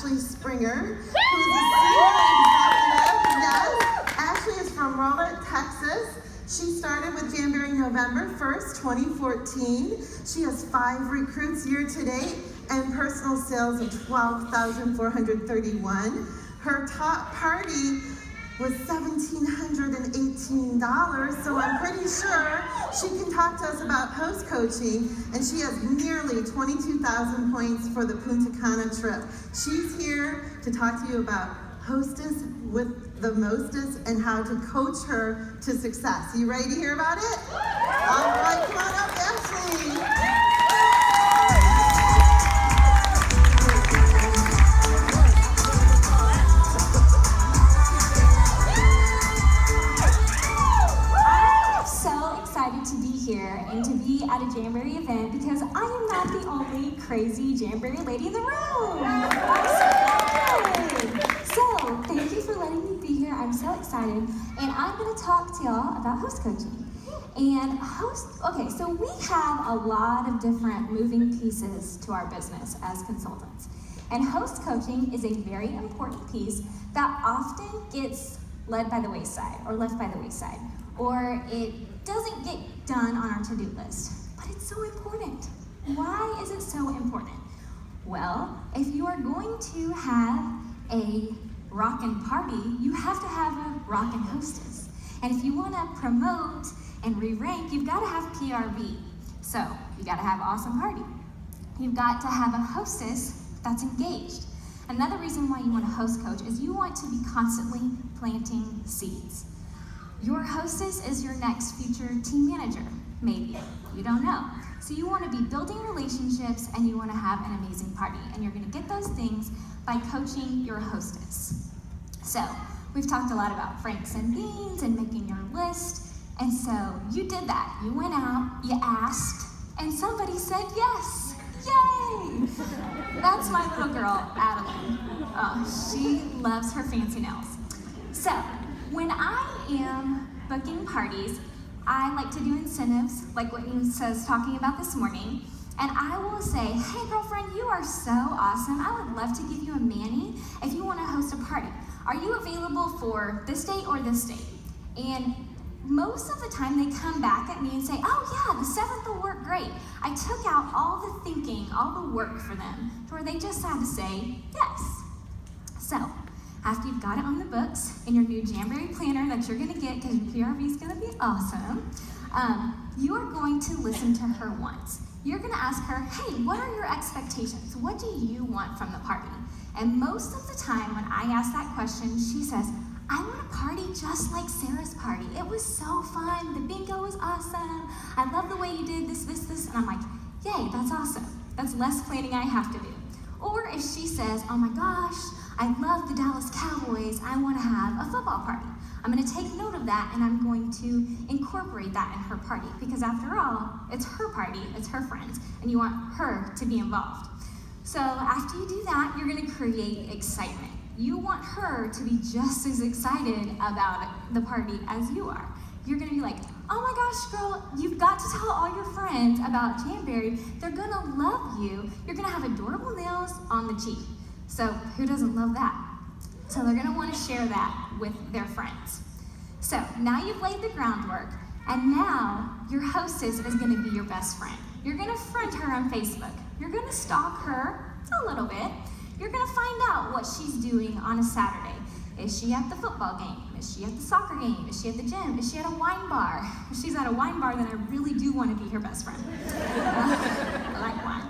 Ashley Springer, who's a senior executive. Yes, Ashley is from Rowlett, Texas. She started with Jamberry November 1st, 2014. She has 5 recruits year to date and personal sales of $12,431. Her top party was $1,718, so I'm pretty sure she can talk to us about Host Coaching, and she has nearly 22,000 points for the Punta Cana trip. She's here to talk to you about Hostess with the Mostess and how to coach her to success. You ready to hear about it? All right, come on up, Ashley. Here and to be at a Jamberry event because I am not the only crazy Jamberry lady in the room. I'm so excited. So thank you for letting me be here. I'm so excited, and I'm going to talk to y'all about host coaching. And so we have a lot of different moving pieces to our business as consultants, and host coaching is a very important piece that often gets led by the wayside or left by the wayside, or it doesn't get done on our to-do list, but it's so important. Why is it so important? Well, if you are going to have a rockin' party, you have to have a rockin' hostess. And if you want to promote and re-rank, you've got to have PRV. So you got to have awesome party. You've got to have a hostess that's engaged. Another reason why you want a host coach is you want to be constantly planting seeds. Your hostess is your next future team manager, maybe. You don't know. So you want to be building relationships and you want to have an amazing party. And you're going to get those things by coaching your hostess. So we've talked a lot about Franks and Beans and making your list. And so you did that. You went out, you asked, and somebody said yes. Yay! That's my little girl, Adeline. Oh, she loves her fancy nails. So when I am booking parties, I like to do incentives, like what you was talking about this morning, and I will say, hey girlfriend, you are so awesome. I would love to give you a mani if you want to host a party. Are you available for this date or this date? And most of the time they come back at me and say, oh yeah, the 7th will work great. I took out all the thinking, all the work for them, to where they just had to say yes. So, after you've got it on the books in your new Jamberry planner that you're gonna get because your PRV is gonna be awesome, you are going to listen to her once. You're gonna ask her, hey, what are your expectations? What do you want from the party? And most of the time when I ask that question, she says, I want a party just like Sarah's party. It was so fun, the bingo was awesome. I love the way you did this. And I'm like, yay, that's awesome. That's less planning I have to do. Or if she says, oh my gosh, I love the Dallas Cowboys, I want to have a football party. I'm going to take note of that and I'm going to incorporate that in her party because after all, it's her party, it's her friends, and you want her to be involved. So after you do that, you're going to create excitement. You want her to be just as excited about the party as you are. You're going to be like, oh my gosh, girl, you've got to tell all your friends about Jamberry. They're going to love you. You're going to have adorable nails on the cheek. So who doesn't love that? So they're going to want to share that with their friends. So now you've laid the groundwork, and now your hostess is going to be your best friend. You're going to friend her on Facebook. You're going to stalk her a little bit. You're going to find out what she's doing on a Saturday. Is she at the football game? Is she at the soccer game? Is she at the gym? Is she at a wine bar? If she's at a wine bar, then I really do want to be her best friend. I like wine.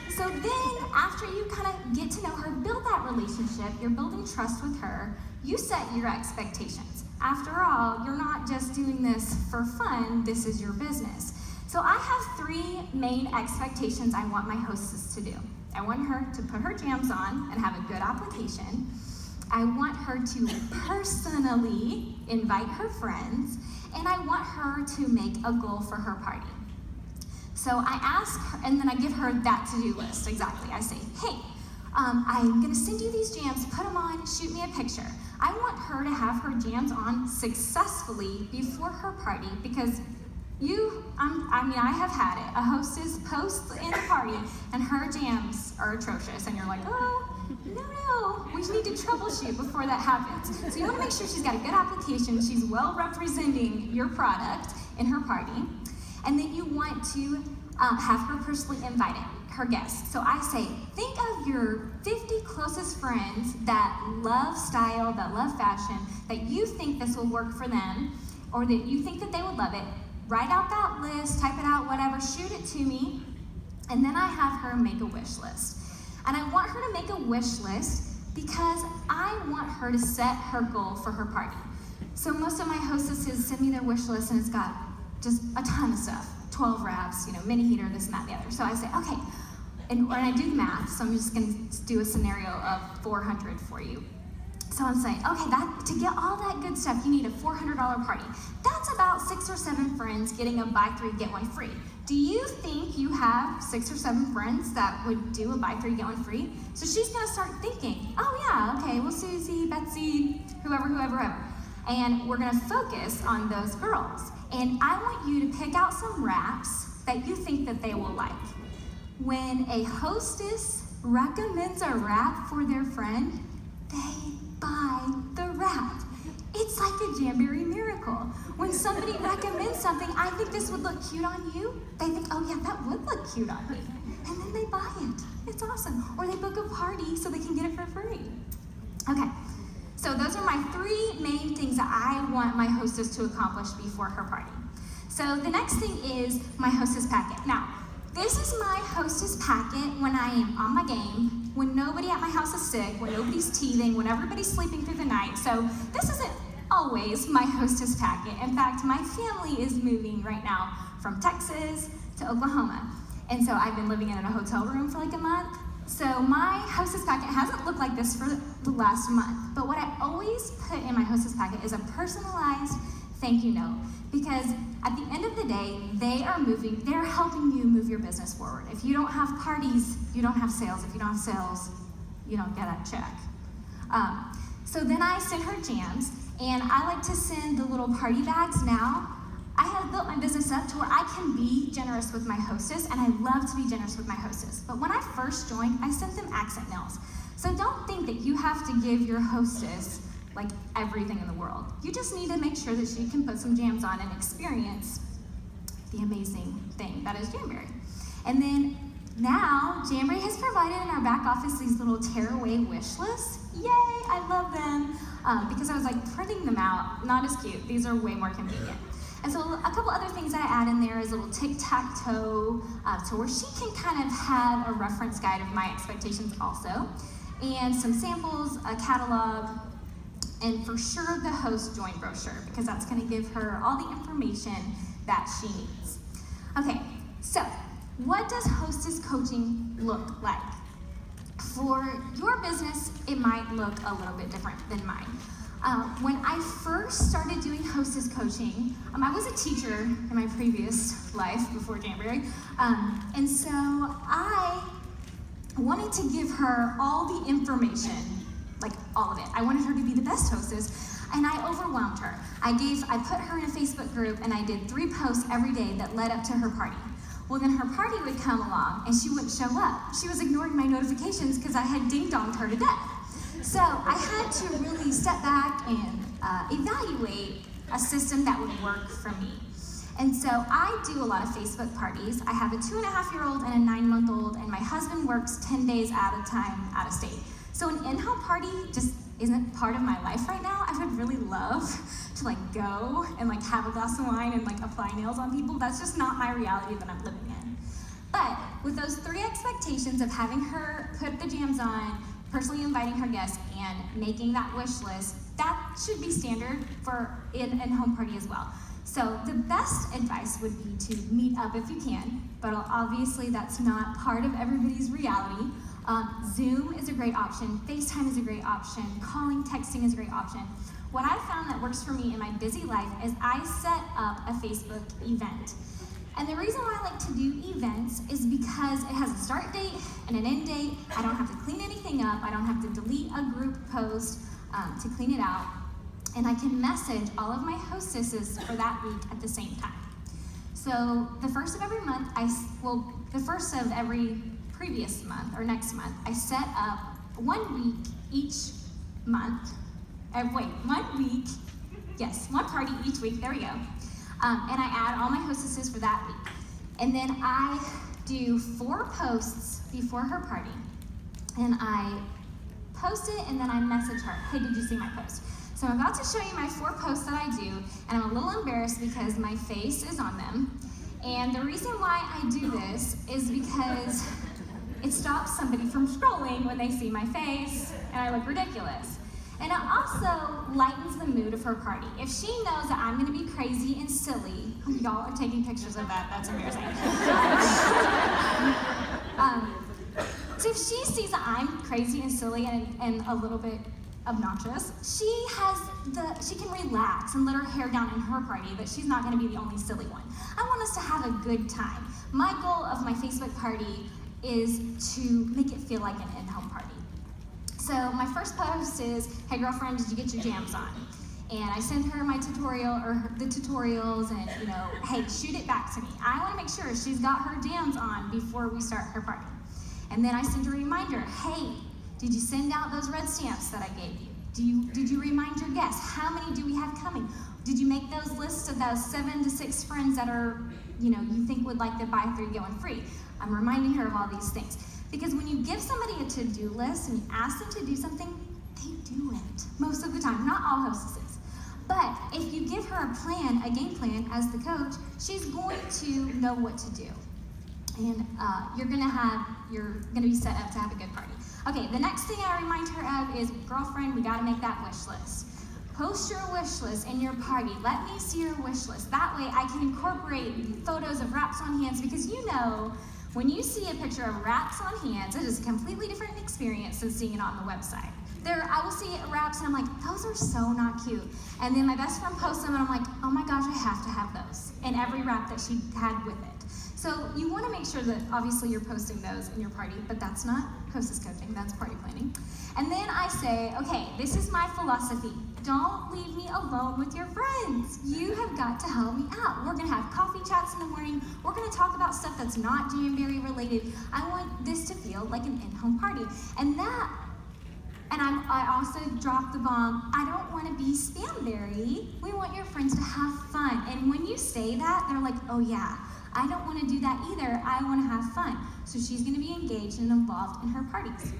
So then, after you kind of get to know her, build that relationship, you're building trust with her, you set your expectations. After all, you're not just doing this for fun, this is your business. So I have 3 main expectations I want my hostess to do. I want her to put her jams on and have a good application. I want her to personally invite her friends, and I want her to make a goal for her party. So I ask her, and then I give her that to-do list, exactly. I say, hey, I'm gonna send you these jams, put them on, shoot me a picture. I want her to have her jams on successfully before her party because I have had it. A hostess posts in the party and her jams are atrocious and you're like, oh, we need to troubleshoot before that happens. So you want to make sure she's got a good application, she's well representing your product in her party, and then you want to have her personally invite her guests. So I say, think of your 50 closest friends that love style, that love fashion, that you think this will work for them, or that you think that they would love it. Write out that list, type it out, whatever, shoot it to me, and then I have her make a wish list. And I want her to make a wish list because I want her to set her goal for her party. So most of my hostesses send me their wish list and it's got just a ton of stuff. 12 wraps, mini heater, this and that, the other. So I say, okay, and when I do the math, so I'm just gonna do a scenario of 400 for you. So I'm saying, okay, to get all that good stuff, you need a $400 party. That's about 6 or 7 friends getting a buy 3, get 1 free. Do you think you have 6 or 7 friends that would do a buy 3, get 1 free? So she's gonna start thinking, oh yeah, okay, well Susie, Betsy, whoever. And we're gonna focus on those girls. And I want you to pick out some wraps that you think that they will like. When a hostess recommends a wrap for their friend, they buy the wrap. It's like a Jamboree miracle. When somebody recommends something, I think this would look cute on you, they think, oh yeah, that would look cute on me. And then they buy it. It's awesome. Or they book a party so they can get it for free. Okay, so those are my 3 main things that I want my hostess to accomplish before her party. So the next thing is my hostess packet. Now, this is my hostess packet when I am on my game, when nobody at my house is sick, when nobody's teething, when everybody's sleeping through the night. So this isn't always my hostess packet. In fact, my family is moving right now from Texas to Oklahoma. And so I've been living in a hotel room for like a month. So my hostess packet hasn't looked like this for the last month. But what I always put in my hostess packet is a personalized thank you note. Because at the end of the day, they're helping you move your business forward. If you don't have parties, you don't have sales. If you don't have sales, you don't get a check. So then I send her jams, and I like to send the little party bags now. I have built my business up to where I can be generous with my hostess, and I love to be generous with my hostess. But when I first joined, I sent them accent nails. So don't think that you have to give your hostess like everything in the world. You just need to make sure that she can put some jams on and experience the amazing thing that is Jamboree. And then now, Jamboree has provided in our back office these little tearaway wish lists. Yay, I love them. Because I was like printing them out, not as cute. These are way more convenient. And so a couple other things that I add in there is a little tic-tac-toe, so where she can kind of have a reference guide of my expectations also. And some samples, a catalog, and for sure the host join brochure, because that's gonna give her all the information that she needs. Okay, so what does Hostess Coaching look like? For your business, it might look a little bit different than mine. When I first started doing Hostess Coaching, I was a teacher in my previous life before Jamboree, and so I wanted to give her all the information, like all of it. I wanted her to be the best hostess, and I overwhelmed her. I put her in a Facebook group, and I did 3 posts every day that led up to her party. Well, then her party would come along, and she wouldn't show up. She was ignoring my notifications because I had ding-donged her to death. So I had to really step back and evaluate a system that would work for me. And so I do a lot of Facebook parties. I have a 2.5-year-old and a 9-month-old, and my husband works 10 days at a time out of state. So an in-home party just isn't part of my life right now. I would really love to go and have a glass of wine and apply nails on people. That's just not my reality that I'm living in. But with those 3 expectations of having her put the jams on, personally inviting her guests, and making that wish list, that should be standard for an in-home party as well. So the best advice would be to meet up if you can, but obviously that's not part of everybody's reality. Zoom is a great option, FaceTime is a great option, calling, texting is a great option. What I found that works for me in my busy life is I set up a Facebook event. And the reason why I like to do events is because it has a start date and an end date. I don't have to clean anything up. I don't have to delete a group post to clean it out. And I can message all of my hostesses for that week at the same time. So the first of every month, the first of every previous month or next month, I set up 1 week each month, one party each week, there we go. And I add all my hostesses for that week. And then I do 4 posts before her party. And I post it and then I message her, hey, did you see my post? So I'm about to show you my 4 posts that I do, and I'm a little embarrassed because my face is on them. And the reason why I do this is because it stops somebody from scrolling when they see my face and I look ridiculous. And it also lightens the mood of her party. If she knows that I'm gonna be crazy and silly, y'all are taking pictures of that, that's embarrassing. So if she sees that I'm crazy and silly and a little bit obnoxious, she can relax and let her hair down in her party, that she's not gonna be the only silly one. I want us to have a good time. My goal of my Facebook party is to make it feel like an in-home party. So my first post is, hey girlfriend, did you get your jams on? And I send her my tutorial, or the tutorials, and hey, shoot it back to me. I wanna make sure she's got her jams on before we start her party. And then I send a reminder, hey, did you send out those red stamps that I gave you? Did you remind your guests? How many do we have coming? Did you make those lists of those 7 to 6 friends that are, you think would like to buy 3 going free? I'm reminding her of all these things. Because when you give somebody a to-do list and you ask them to do something, they do it most of the time, not all hostesses. But if you give her a plan, a game plan as the coach, she's going to know what to do. And you're gonna be set up to have a good party. Okay, the next thing I remind her of is, girlfriend, we gotta make that wish list. Post your wish list in your party. Let me see your wish list. That way I can incorporate photos of wraps on hands, because when you see a picture of wraps on hands, it is a completely different experience than seeing it on the website. I will see wraps and I'm like, those are so not cute. And then my best friend posts them and I'm like, oh my gosh, I have to have those. And every wrap that she had with it. So you want to make sure that obviously you're posting those in your party, but that's not hostess coaching, that's party planning. And then I say, okay, this is my philosophy. Don't leave me alone with your friends. You have got to help me out. We're gonna have coffee chats in the morning. We're gonna talk about stuff that's not Jamberry related. I want this to feel like an in-home party. I also dropped the bomb, I don't want to be spamberry. We want your friends to have fun. And when you say that, they're like, oh yeah, I don't want to do that either. I want to have fun. So she's going to be engaged and involved in her parties.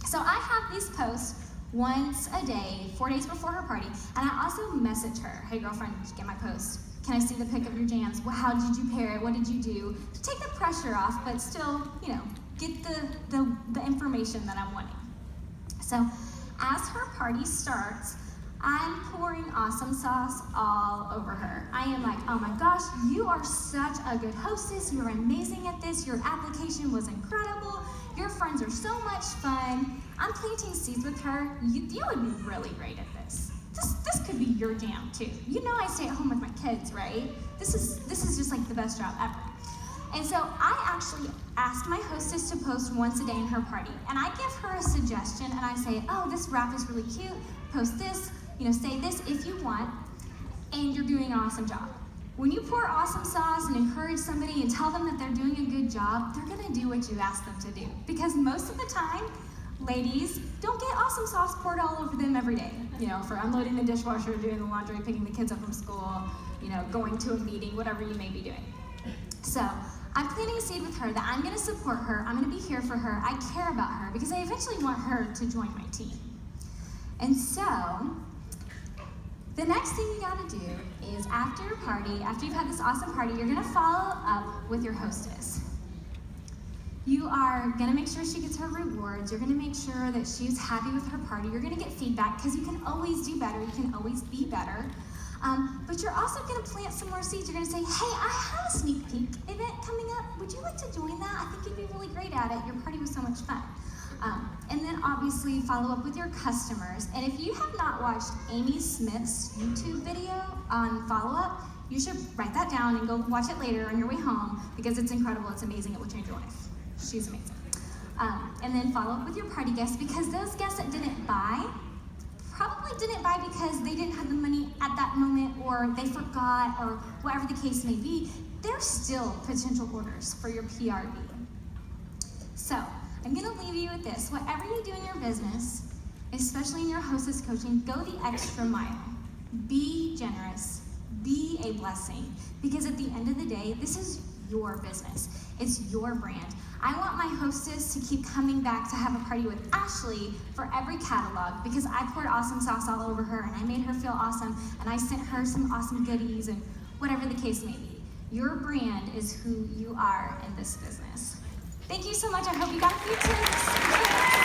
So I have these posts once a day, 4 days before her party, and I also message her, hey girlfriend, did you get my post? Can I see the pic of your jams? Well, how did you pair it? What did you do? To take the pressure off, but still, get the information that I'm wanting. So as her party starts, I'm pouring awesome sauce all over her. I am like, oh my gosh, you are such a good hostess. You're amazing at this. Your application was incredible. Your friends are so much fun. I'm planting seeds with her. You would be really great at this. This could be your jam too. I stay at home with my kids, right? This is just like the best job ever. And so I actually ask my hostess to post once a day in her party. And I give her a suggestion and I say, oh, this wrap is really cute. Post this, say this if you want, and you're doing an awesome job. When you pour awesome sauce and encourage somebody and tell them that they're doing a good job, they're gonna do what you ask them to do. Because most of the time, ladies don't get awesome sauce poured all over them every day. For unloading the dishwasher, doing the laundry, picking the kids up from school, going to a meeting, whatever you may be doing. So I'm planting a seed with her that I'm gonna support her, I'm gonna be here for her, I care about her, because I eventually want her to join my team. And so, the next thing you gotta do is after your party, after you've had this awesome party, you're gonna follow up with your hostess. You are gonna make sure she gets her rewards. You're gonna make sure that she's happy with her party. You're gonna get feedback, because you can always do better. You can always be better. But you're also gonna plant some more seeds. You're gonna say, hey, I have a sneak peek event coming up. Would you like to join that? I think you'd be really great at it. Your party was so much fun. And then obviously follow up with your customers. And if you have not watched Amy Smith's YouTube video on follow-up, you should write that down and go watch it later on your way home, because it's incredible, it's amazing, it will change your life. She's amazing. And then follow up with your party guests, because those guests that didn't buy, probably didn't buy because they didn't have the money at that moment, or they forgot, or whatever the case may be. They're still potential orders for your PRV. So, I'm gonna leave you with this. Whatever you do in your business, especially in your hostess coaching, go the extra mile. Be generous, be a blessing, because at the end of the day, this is your business. It's your brand. I want my hostess to keep coming back to have a party with Ashley for every catalog, because I poured awesome sauce all over her and I made her feel awesome and I sent her some awesome goodies and whatever the case may be. Your brand is who you are in this business. Thank you so much. I hope you got a few tips.